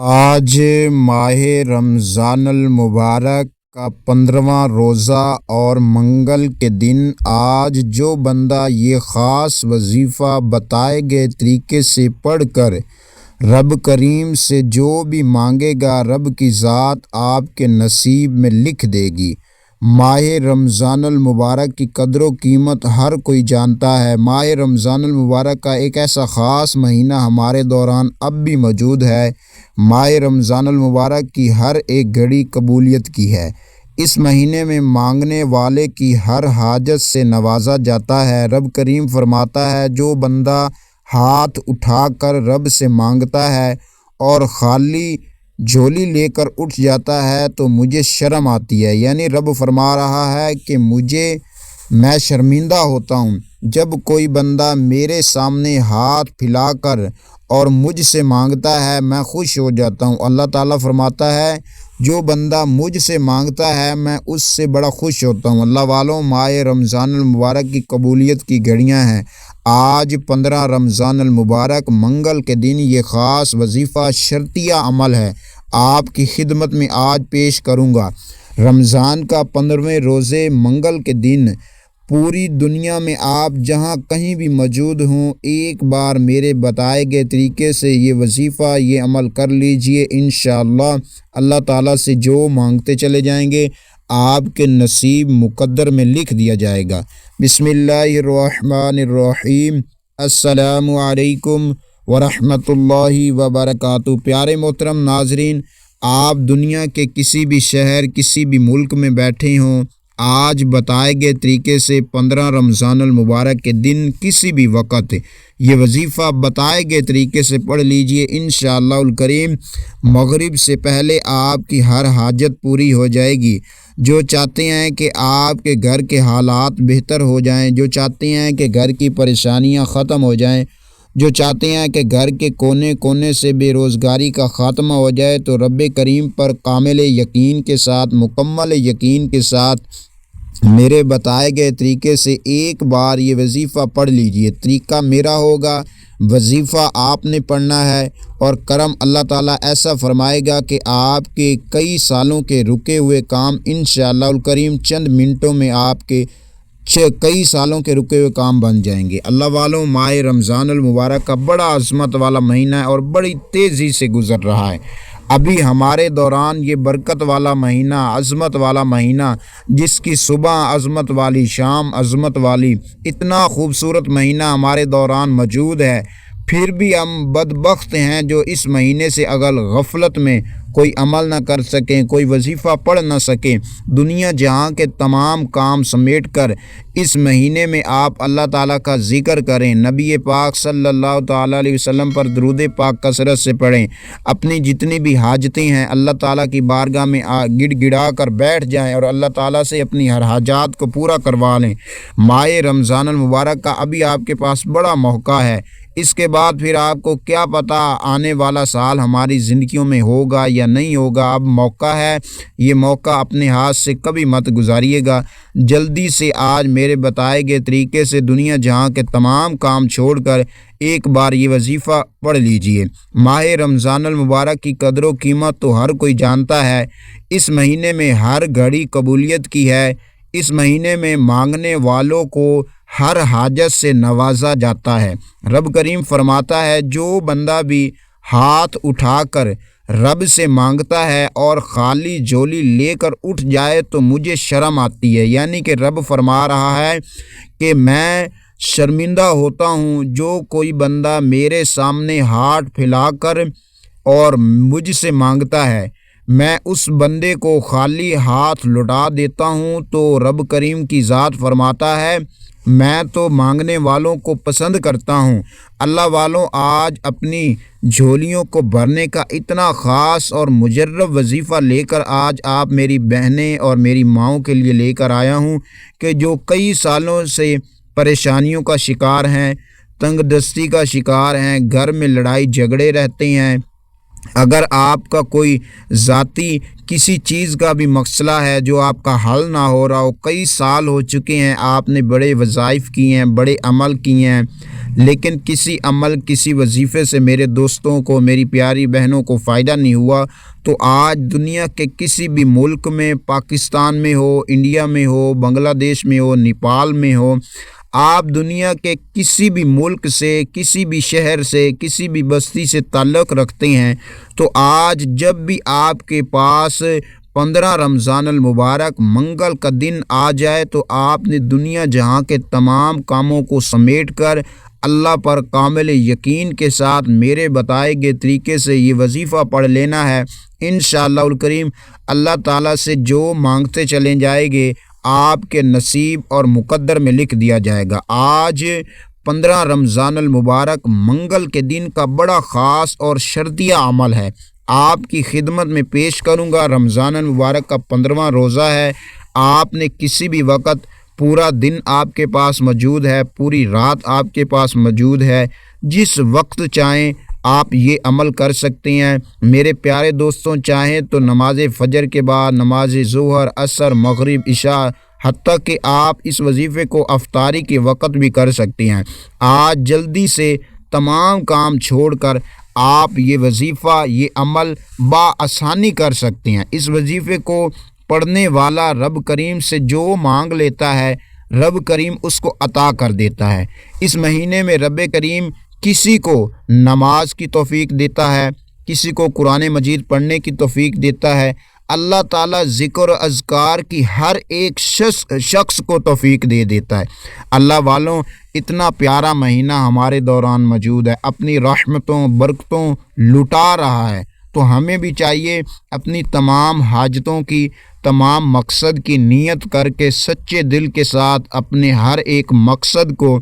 آج ماہ رمضان المبارک کا 15واں روزہ اور منگل کے دن آج جو بندہ یہ خاص وظیفہ بتائے گئے طریقے سے پڑھ کر رب کریم سے جو بھی مانگے گا رب کی ذات آپ کے نصیب میں لکھ دے گی۔ ماہ رمضان المبارک کی قدر و قیمت ہر کوئی جانتا ہے۔ ماہ رمضان المبارک کا ایک ایسا خاص مہینہ ہمارے دوران اب بھی موجود ہے۔ ماہ رمضان المبارک کی ہر ایک گھڑی قبولیت کی ہے۔ اس مہینے میں مانگنے والے کی ہر حاجت سے نوازا جاتا ہے۔ رب کریم فرماتا ہے جو بندہ ہاتھ اٹھا کر رب سے مانگتا ہے اور خالی جھولی لے کر اٹھ جاتا ہے تو مجھے شرم آتی ہے، یعنی رب فرما رہا ہے کہ میں شرمندہ ہوتا ہوں جب کوئی بندہ میرے سامنے ہاتھ پھیلا کر اور مجھ سے مانگتا ہے، میں خوش ہو جاتا ہوں۔ اللہ تعالیٰ فرماتا ہے جو بندہ مجھ سے مانگتا ہے میں اس سے بڑا خوش ہوتا ہوں۔ اللہ والوں، ماہ رمضان المبارک کی قبولیت کی گھڑیاں ہیں۔ آج 15 رمضان المبارک منگل کے دن یہ خاص وظیفہ شرطیہ عمل ہے آپ کی خدمت میں آج پیش کروں گا۔ رمضان کا 15ویں روزے منگل کے دن پوری دنیا میں آپ جہاں کہیں بھی موجود ہوں ایک بار میرے بتائے گئے طریقے سے یہ وظیفہ یہ عمل کر لیجئے، انشاءاللہ اللہ تعالیٰ سے جو مانگتے چلے جائیں گے آپ کے نصیب مقدر میں لکھ دیا جائے گا۔ بسم اللہ الرحمن الرحیم۔ السلام علیکم ورحمۃ اللہ وبرکاتہ۔ پیارے محترم ناظرین، آپ دنیا کے کسی بھی شہر کسی بھی ملک میں بیٹھے ہوں، آج بتائے گئے طریقے سے 15 رمضان المبارک کے دن کسی بھی وقت یہ وظیفہ بتائے گئے طریقے سے پڑھ لیجئے، انشاءاللہ الکریم مغرب سے پہلے آپ کی ہر حاجت پوری ہو جائے گی۔ جو چاہتے ہیں کہ آپ کے گھر کے حالات بہتر ہو جائیں، جو چاہتے ہیں کہ گھر کی پریشانیاں ختم ہو جائیں، جو چاہتے ہیں کہ گھر کے کونے کونے سے بے روزگاری کا خاتمہ ہو جائے، تو رب کریم پر کامل یقین کے ساتھ مکمل یقین کے ساتھ میرے بتائے گئے طریقے سے ایک بار یہ وظیفہ پڑھ لیجئے۔ طریقہ میرا ہوگا، وظیفہ آپ نے پڑھنا ہے، اور کرم اللہ تعالیٰ ایسا فرمائے گا کہ آپ کے کئی سالوں کے رکے ہوئے کام انشاءاللہ الکریم چند منٹوں میں آپ کے کئی سالوں کے رکے ہوئے کام بن جائیں گے۔ اللہ والوں، ماہ رمضان المبارک کا بڑا عظمت والا مہینہ ہے اور بڑی تیزی سے گزر رہا ہے۔ ابھی ہمارے دوران یہ برکت والا مہینہ، عظمت والا مہینہ، جس کی صبح عظمت والی، شام عظمت والی، اتنا خوبصورت مہینہ ہمارے دوران موجود ہے، پھر بھی ہم بدبخت ہیں جو اس مہینے سے اگر غفلت میں کوئی عمل نہ کر سکیں، کوئی وظیفہ پڑھ نہ سکیں۔ دنیا جہاں کے تمام کام سمیٹ کر اس مہینے میں آپ اللہ تعالیٰ کا ذکر کریں، نبی پاک صلی اللہ تعالیٰ علیہ وسلم پر درود پاک کثرت سے پڑھیں، اپنی جتنی بھی حاجتیں ہیں اللہ تعالیٰ کی بارگاہ میں گڑ گڑا کر بیٹھ جائیں اور اللہ تعالیٰ سے اپنی ہر حاجات کو پورا کروا لیں۔ ماہ رمضان المبارک کا ابھی آپ کے پاس بڑا موقع ہے، اس کے بعد پھر آپ کو کیا پتہ آنے والا سال ہماری زندگیوں میں ہوگا یا نہیں ہوگا۔ اب موقع ہے، یہ موقع اپنے ہاتھ سے کبھی مت گزاریے گا۔ جلدی سے آج میرے بتائے گئے طریقے سے دنیا جہاں کے تمام کام چھوڑ کر ایک بار یہ وظیفہ پڑھ لیجئے۔ ماہ رمضان المبارک کی قدر و قیمت تو ہر کوئی جانتا ہے۔ اس مہینے میں ہر گھڑی قبولیت کی ہے۔ اس مہینے میں مانگنے والوں کو ہر حاجت سے نوازا جاتا ہے۔ رب کریم فرماتا ہے جو بندہ بھی ہاتھ اٹھا کر رب سے مانگتا ہے اور خالی جھولی لے کر اٹھ جائے تو مجھے شرم آتی ہے، یعنی کہ رب فرما رہا ہے کہ میں شرمندہ ہوتا ہوں جو کوئی بندہ میرے سامنے ہاتھ پھیلا کر اور مجھ سے مانگتا ہے، میں اس بندے کو خالی ہاتھ لوٹا دیتا ہوں۔ تو رب کریم کی ذات فرماتا ہے میں تو مانگنے والوں کو پسند کرتا ہوں۔ اللہ والوں، آج اپنی جھولیوں کو بھرنے کا اتنا خاص اور مجرب وظیفہ لے کر آج آپ میری بہنیں اور میری ماؤں کے لیے لے کر آیا ہوں کہ جو کئی سالوں سے پریشانیوں کا شکار ہیں، تنگ دستی کا شکار ہیں، گھر میں لڑائی جھگڑے رہتے ہیں، اگر آپ کا کوئی ذاتی کسی چیز کا بھی مسئلہ ہے جو آپ کا حل نہ ہو رہا ہو، کئی سال ہو چکے ہیں، آپ نے بڑے وظائف کیے ہیں، بڑے عمل کیے ہیں، لیکن کسی عمل کسی وظیفے سے میرے دوستوں کو، میری پیاری بہنوں کو فائدہ نہیں ہوا، تو آج دنیا کے کسی بھی ملک میں، پاکستان میں ہو، انڈیا میں ہو، بنگلہ دیش میں ہو، نیپال میں ہو، آپ دنیا کے کسی بھی ملک سے، کسی بھی شہر سے، کسی بھی بستی سے تعلق رکھتے ہیں، تو آج جب بھی آپ کے پاس 15 رمضان المبارک منگل کا دن آ جائے تو آپ نے دنیا جہاں کے تمام کاموں کو سمیٹ کر اللہ پر کامل یقین کے ساتھ میرے بتائے گئے طریقے سے یہ وظیفہ پڑھ لینا ہے۔ انشاءاللہ الکریم اللہ تعالیٰ سے جو مانگتے چلے جائیں گے آپ کے نصیب اور مقدر میں لکھ دیا جائے گا۔ آج 15 رمضان المبارک منگل کے دن کا بڑا خاص اور شرطیہ عمل ہے، آپ کی خدمت میں پیش کروں گا۔ رمضان المبارک کا 15واں روزہ ہے، آپ نے کسی بھی وقت، پورا دن آپ کے پاس موجود ہے، پوری رات آپ کے پاس موجود ہے، جس وقت چاہیں آپ یہ عمل کر سکتے ہیں۔ میرے پیارے دوستوں، چاہیں تو نماز فجر کے بعد، نماز ظہر، عصر، مغرب، عشاء، حتیٰ کہ آپ اس وظیفے کو افطاری کے وقت بھی کر سکتے ہیں۔ آج جلدی سے تمام کام چھوڑ کر آپ یہ وظیفہ، یہ عمل بآسانی کر سکتے ہیں۔ اس وظیفے کو پڑھنے والا رب کریم سے جو مانگ لیتا ہے، رب کریم اس کو عطا کر دیتا ہے۔ اس مہینے میں رب کریم کسی کو نماز کی توفیق دیتا ہے، کسی کو قرآن مجید پڑھنے کی توفیق دیتا ہے۔ اللہ تعالیٰ ذکر و اذکار کی ہر ایک شخص کو توفیق دے دیتا ہے۔ اللہ والوں، اتنا پیارا مہینہ ہمارے دوران موجود ہے، اپنی رحمتوں برکتوں لٹا رہا ہے، تو ہمیں بھی چاہیے اپنی تمام حاجتوں کی، تمام مقصد کی نیت کر کے سچے دل کے ساتھ اپنے ہر ایک مقصد کو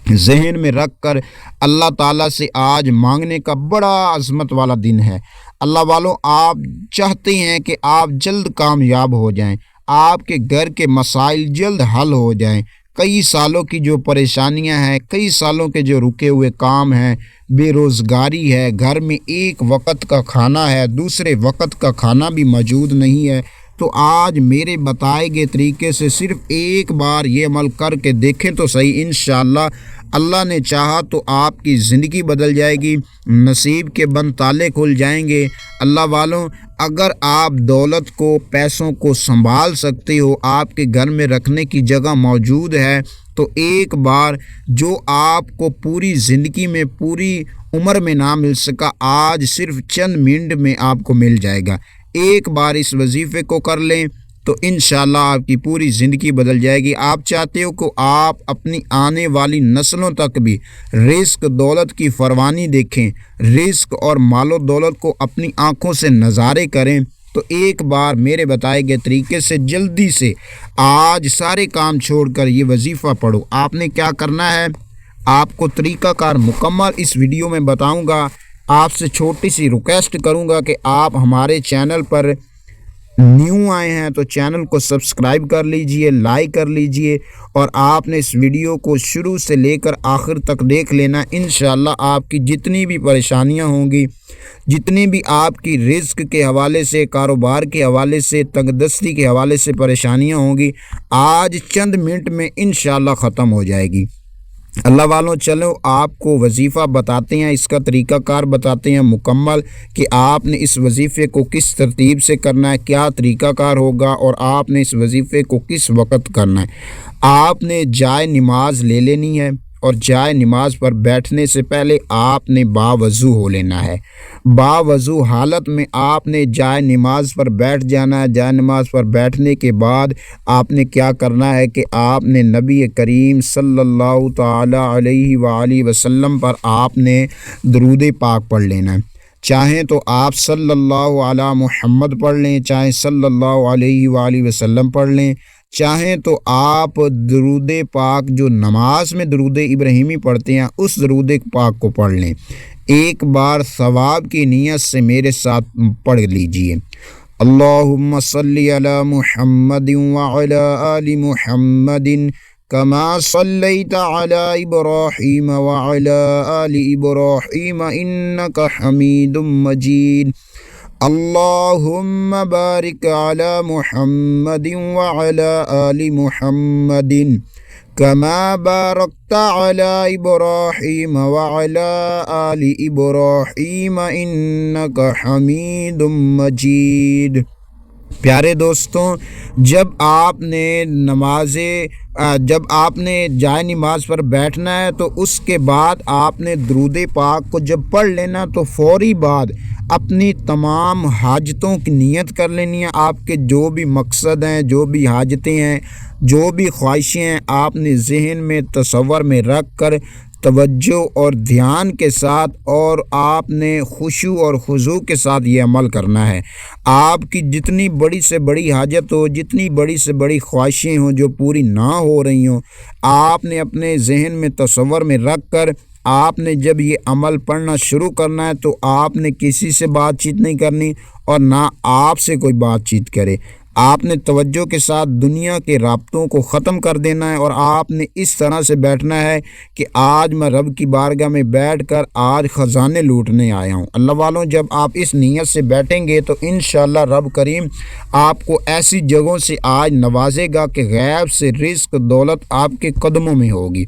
ذہن میں رکھ کر اللہ تعالیٰ سے آج مانگنے کا بڑا عظمت والا دن ہے۔ اللہ والوں، آپ چاہتے ہیں کہ آپ جلد کامیاب ہو جائیں، آپ کے گھر کے مسائل جلد حل ہو جائیں، کئی سالوں کی جو پریشانیاں ہیں، کئی سالوں کے جو رکے ہوئے کام ہیں، بے روزگاری ہے، گھر میں ایک وقت کا کھانا ہے، دوسرے وقت کا کھانا بھی موجود نہیں ہے، تو آج میرے بتائے گئے طریقے سے صرف ایک بار یہ عمل کر کے دیکھیں تو صحیح، انشاءاللہ اللہ نے چاہا تو آپ کی زندگی بدل جائے گی، نصیب کے بند تالے کھل جائیں گے۔ اللہ والوں، اگر آپ دولت کو، پیسوں کو سنبھال سکتے ہو، آپ کے گھر میں رکھنے کی جگہ موجود ہے، تو ایک بار جو آپ کو پوری زندگی میں، پوری عمر میں نہ مل سکا، آج صرف چند منٹ میں آپ کو مل جائے گا۔ ایک بار اس وظیفے کو کر لیں تو انشاءاللہ آپ کی پوری زندگی بدل جائے گی۔ آپ چاہتے ہو کہ آپ اپنی آنے والی نسلوں تک بھی رزق دولت کی فراوانی دیکھیں، رزق اور مال و دولت کو اپنی آنکھوں سے نظارے کریں، تو ایک بار میرے بتائے گئے طریقے سے جلدی سے آج سارے کام چھوڑ کر یہ وظیفہ پڑھو۔ آپ نے کیا کرنا ہے، آپ کو طریقہ کار مکمل اس ویڈیو میں بتاؤں گا۔ آپ سے چھوٹی سی ریکویسٹ کروں گا کہ آپ ہمارے چینل پر نیو آئے ہیں تو چینل کو سبسکرائب کر لیجئے، لائک کر لیجئے، اور آپ نے اس ویڈیو کو شروع سے لے کر آخر تک دیکھ لینا۔ انشاءاللہ آپ کی جتنی بھی پریشانیاں ہوں گی، جتنی بھی آپ کی رزق کے حوالے سے، کاروبار کے حوالے سے، تنگ دستی کے حوالے سے پریشانیاں ہوں گی، آج چند منٹ میں انشاءاللہ ختم ہو جائے گی۔ اللہ والوں، چلو آپ کو وظیفہ بتاتے ہیں، اس کا طریقہ کار بتاتے ہیں مکمل کہ آپ نے اس وظیفے کو کس ترتیب سے کرنا ہے، کیا طریقہ کار ہوگا، اور آپ نے اس وظیفے کو کس وقت کرنا ہے۔ آپ نے جائے نماز لے لینی ہے، اور جائے نماز پر بیٹھنے سے پہلے آپ نے باوضو ہو لینا ہے۔ باوضو حالت میں آپ نے جائے نماز پر بیٹھ جانا ہے۔ جائے نماز پر بیٹھنے کے بعد آپ نے کیا کرنا ہے کہ آپ نے نبی کریم صلی اللہ تعالی علیہ وآلہ وسلم پر آپ نے درود پاک پڑھ لینا ہے۔ چاہیں تو آپ صلی اللہ علی محمد پڑھ لیں، چاہیں صلی اللہ علیہ وآلہ وسلم پڑھ لیں، چاہیں تو آپ درود پاک جو نماز میں درود ابراہیمی پڑھتے ہیں اس درود پاک کو پڑھ لیں۔ ایک بار ثواب کی نیت سے میرے ساتھ پڑھ لیجئے، اللہم صلی علی محمد وعلی آل محمد كما صليت على إبراهيم وعلى آل إبراهيم إنك حميد مجيد اللهم بارك على محمد وعلى آل محمد كما باركت على إبراهيم وعلى آل إبراهيم إنك حميد مجيد۔ پیارے دوستوں، جب آپ نے جائے نماز پر بیٹھنا ہے تو اس کے بعد آپ نے درود پاک کو جب پڑھ لینا تو فوری بعد اپنی تمام حاجتوں کی نیت کر لینی ہے۔ آپ کے جو بھی مقصد ہیں، جو بھی حاجتیں ہیں، جو بھی خواہشیں ہیں، آپ نے ذہن میں تصور میں رکھ کر توجہ اور دھیان کے ساتھ اور آپ نے خشوع اور خضوع کے ساتھ یہ عمل کرنا ہے۔ آپ کی جتنی بڑی سے بڑی حاجت ہو، جتنی بڑی سے بڑی خواہشیں ہوں جو پوری نہ ہو رہی ہوں، آپ نے اپنے ذہن میں تصور میں رکھ کر آپ نے جب یہ عمل پڑھنا شروع کرنا ہے تو آپ نے کسی سے بات چیت نہیں کرنی اور نہ آپ سے کوئی بات چیت کرے۔ آپ نے توجہ کے ساتھ دنیا کے رابطوں کو ختم کر دینا ہے اور آپ نے اس طرح سے بیٹھنا ہے کہ آج میں رب کی بارگاہ میں بیٹھ کر آج خزانے لوٹنے آیا ہوں۔ اللہ والوں، جب آپ اس نیت سے بیٹھیں گے تو انشاءاللہ رب کریم آپ کو ایسی جگہوں سے آج نوازے گا کہ غیب سے رزق دولت آپ کے قدموں میں ہوگی۔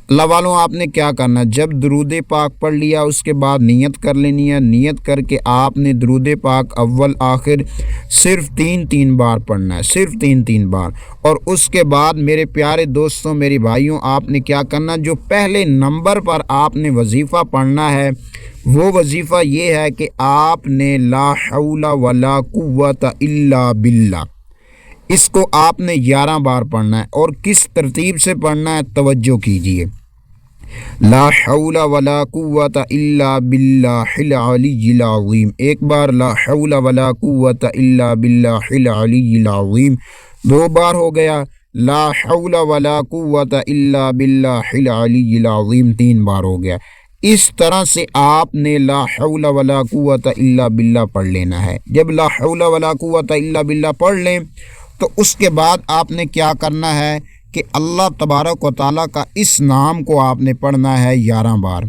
اللہ والوں، آپ نے کیا کرنا ہے، جب درود پاک پڑھ لیا اس کے بعد نیت کر لینی ہے۔ نیت کر کے آپ نے درود پاک اول آخر صرف تین بار پڑھنا ہے، صرف تین بار۔ اور اس کے بعد میرے پیارے دوستوں، میری بھائیوں، آپ نے کیا کرنا، جو پہلے نمبر پر آپ نے وظیفہ پڑھنا ہے وہ وظیفہ یہ ہے کہ آپ نے لا حول ولا قوت الا باللہ، اس کو آپ نے 11 بار پڑھنا ہے۔ اور کس ترتیب سے پڑھنا ہے توجہ کیجئے۔ لا حول ولا قوت الا باللہ العلی العظیم، ایک بار لا حول ولا قوت الا باللہ العلی العظیم، 2 بار ہو گیا لا حول ولا قوت الا باللہ العلی العظیم، 3 بار ہو گیا۔ اس طرح سے آپ نے لا حول ولا قوت الا باللہ پڑھ لینا ہے۔ جب لا حول ولا قوت الا باللہ پڑھ لیں تو اس کے بعد آپ نے کیا کرنا ہے کہ اللہ تبارک و تعالیٰ کا اس نام کو آپ نے پڑھنا ہے 11 بار۔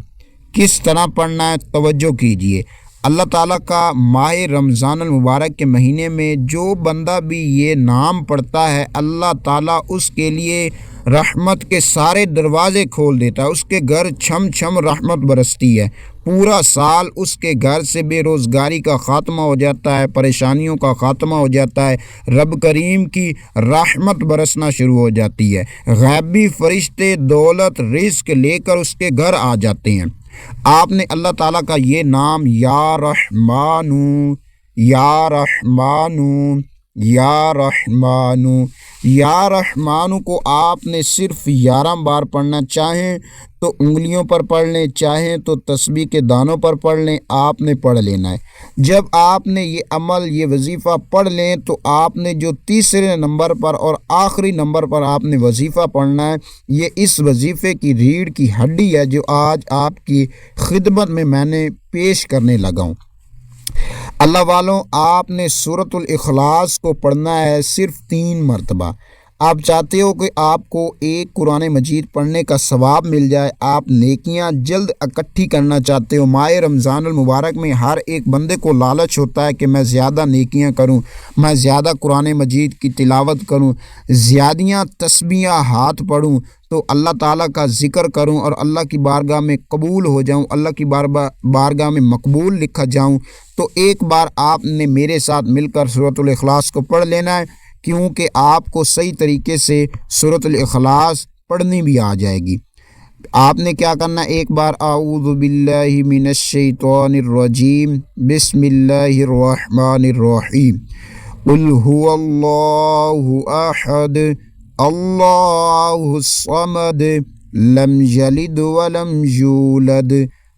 کس طرح پڑھنا ہے توجہ کیجئے۔ اللہ تعالیٰ کا ماہ رمضان المبارک کے مہینے میں جو بندہ بھی یہ نام پڑھتا ہے اللہ تعالیٰ اس کے لیے رحمت کے سارے دروازے کھول دیتا ہے، اس کے گھر چھم چھم رحمت برستی ہے، پورا سال اس کے گھر سے بے روزگاری کا خاتمہ ہو جاتا ہے، پریشانیوں کا خاتمہ ہو جاتا ہے، رب کریم کی رحمت برسنا شروع ہو جاتی ہے، غیبی فرشتے دولت رزق لے کر اس کے گھر آ جاتے ہیں۔ آپ نے اللہ تعالیٰ کا یہ نام یا رحمانو یا رحمانو یا رحمانو یا رحمانو کو آپ نے صرف 11 بار پڑھنا، چاہیں تو انگلیوں پر پڑھ لیں، چاہیں تو تسبیح کے دانوں پر پڑھ لیں، آپ نے پڑھ لینا ہے۔ جب آپ نے یہ عمل یہ وظیفہ پڑھ لیں تو آپ نے جو تیسرے نمبر پر اور آخری نمبر پر آپ نے وظیفہ پڑھنا ہے، یہ اس وظیفے کی ریڑھ کی ہڈی ہے جو آج آپ کی خدمت میں نے پیش کرنے لگا ہوں۔ اللہ والوں، آپ نے سورۃ الاخلاص کو پڑھنا ہے صرف 3 مرتبہ۔ آپ چاہتے ہو کہ آپ کو ایک قرآن مجید پڑھنے کا ثواب مل جائے، آپ نیکیاں جلد اکٹھی کرنا چاہتے ہو۔ ماہ رمضان المبارک میں ہر ایک بندے کو لالچ ہوتا ہے کہ میں زیادہ نیکیاں کروں، میں زیادہ قرآن مجید کی تلاوت کروں، زیادیاں تسبیحاں ہاتھ پڑھوں، تو اللہ تعالیٰ کا ذکر کروں اور اللہ کی بارگاہ میں قبول ہو جاؤں، اللہ کی بارگاہ میں مقبول لکھا جاؤں۔ تو ایک بار آپ نے میرے ساتھ مل کر سورۃ الاخلاص کو پڑھ لینا ہے، کیونکہ آپ کو صحیح طریقے سے سورۃ الاخلاص پڑھنی بھی آ جائے گی۔ آپ نے کیا کرنا ہے، ایک بار اعوذ باللہ من الشیطان الرجیم بسم اللہ الرحمن الرحیم قل هو اللہ احد اللہ الصمد لم یلد ولم یولد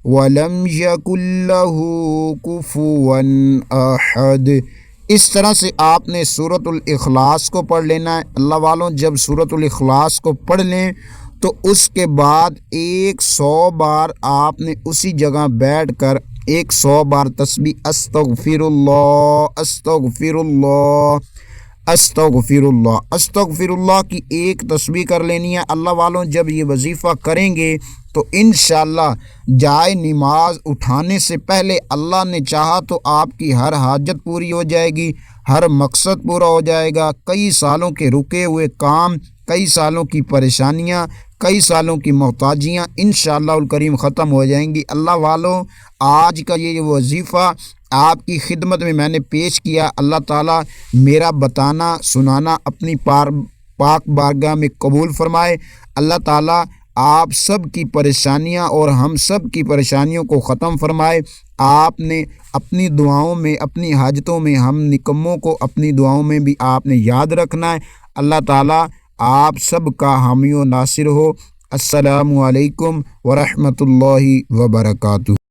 ولم یکن لہ کفوا احد۔ اس طرح سے آپ نے سورۃ الاخلاص کو پڑھ لینا ہے۔ اللہ والوں، جب سورۃ الاخلاص کو پڑھ لیں تو اس کے بعد 100 بار آپ نے اسی جگہ بیٹھ کر 100 بار تسبیح استغفر اللہ استغفر اللہ استغفراللہ کی ایک تسبیح کر لینی ہے۔ اللہ والوں جب یہ وظیفہ کریں گے تو انشاءاللہ جائے نماز اٹھانے سے پہلے اللہ نے چاہا تو آپ کی ہر حاجت پوری ہو جائے گی، ہر مقصد پورا ہو جائے گا، کئی سالوں کے رکے ہوئے کام، کئی سالوں کی پریشانیاں، کئی سالوں کی محتاجیاں انشاءاللہ الکریم ختم ہو جائیں گی۔ اللہ والوں آج کا یہ وظیفہ آپ کی خدمت میں میں نے پیش کیا، اللہ تعالیٰ میرا بتانا سنانا اپنی پاک بارگاہ میں قبول فرمائے۔ اللہ تعالیٰ آپ سب کی پریشانیاں اور ہم سب کی پریشانیوں کو ختم فرمائے۔ آپ نے اپنی دعاؤں میں، اپنی حاجتوں میں ہم نکموں کو اپنی دعاؤں میں بھی آپ نے یاد رکھنا ہے۔ اللہ تعالیٰ آپ سب کا حامی و ناصر ہو۔ السلام علیکم ورحمۃ اللہ وبرکاتہ۔